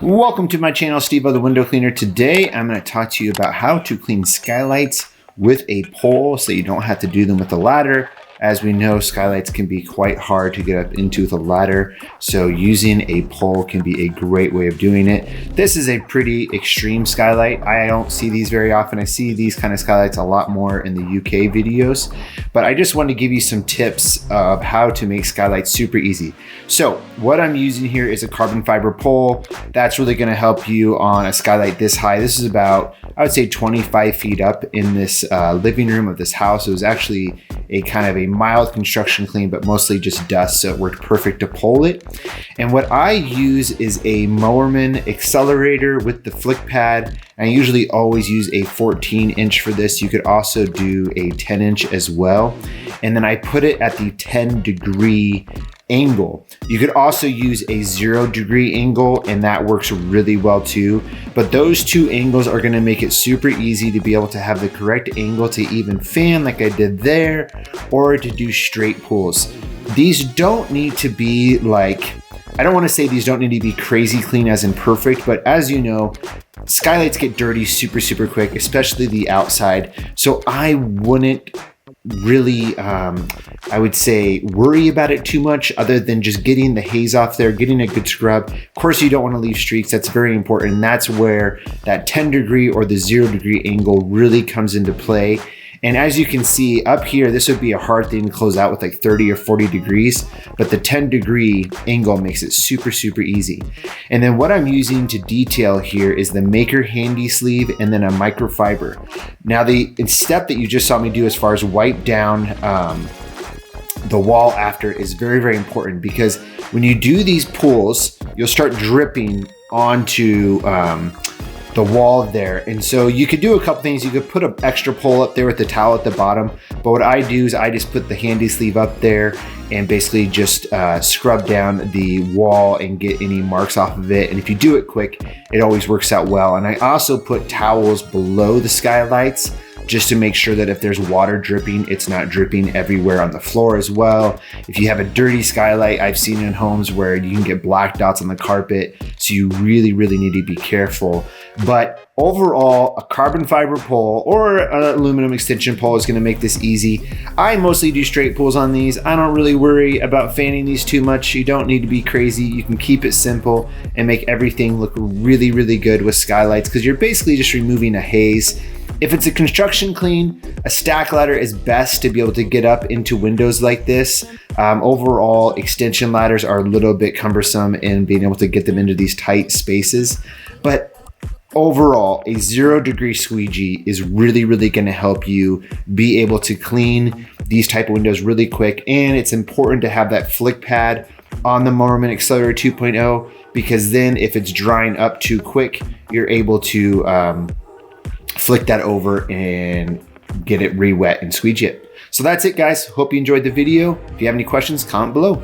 Welcome to my channel, SteveO the Window Cleaner. Today I'm going to talk to you about how to clean skylights with a pole so you don't have to do them with a ladder. As we know, skylights can be quite hard to get up into with a ladder, so using a pole can be a great way of doing it. This is a pretty extreme skylight. I don't see these very often. I see these kind of skylights a lot more in the UK videos, but I just want to give you some tips of how to make skylights super easy. So what I'm using here is a carbon fiber pole. That's really going to help you on a skylight this high. This is about, I would say, 25 feet up in this living room of this house. It was actually a kind of a mild construction clean, but mostly just dust, so it worked perfect to pole it. And what I use is a Mowerman accelerator with the flick pad. I usually always use a 14-inch for this. You could also do a 10-inch as well. And then I put it at the 10-degree angle. You could also use a 0-degree angle, and that works really well too. But those two angles are going to make it super easy to be able to have the correct angle to even fan like I did there, or to do straight pulls. These don't need to be like, I don't want to say these don't need to be crazy clean as in perfect, but as you know, skylights get dirty super quick, especially the outside. So I wouldn't really, I would say, worry about it too much, other than just getting the haze off there, getting a good scrub. Of course, you don't want to leave streaks. That's very important. And that's where that 10-degree or the 0-degree angle really comes into play. And as you can see up here, this would be a hard thing to close out with like 30 or 40 degrees, but the 10-degree angle makes it super easy. And then what I'm using to detail here is the Maker handy sleeve and then a microfiber. Now the step that you just saw me do as far as wipe down the wall after is very important, because when you do these pulls, you'll start dripping onto the wall there. And so you could do a couple things. You could put an extra pole up there with the towel at the bottom, but what I do is I just put the handy sleeve up there and basically just scrub down the wall and get any marks off of it. And if you do it quick, it always works out well. And I also put towels below the skylights just to make sure that if there's water dripping, it's not dripping everywhere on the floor as well. If you have a dirty skylight, I've seen in homes where you can get black dots on the carpet, so you really need to be careful. But overall, a carbon fiber pole or an aluminum extension pole is going to make this easy. I mostly do straight pulls on these. I don't really worry about fanning these too much. You don't need to be crazy. You can keep it simple and make everything look really good with skylights, because you're basically just removing a haze. If it's a construction clean, a stack ladder is best to be able to get up into windows like this. Overall, extension ladders are a little bit cumbersome in being able to get them into these tight spaces. But overall, a 0-degree squeegee is really going to help you be able to clean these type of windows really quick. And it's important to have that flick pad on the Mowerman Accelerator 2.0, because then if it's drying up too quick, you're able to flick that over and get it re-wet and squeegee it. So that's it, guys. Hope you enjoyed the video. If you have any questions, comment below.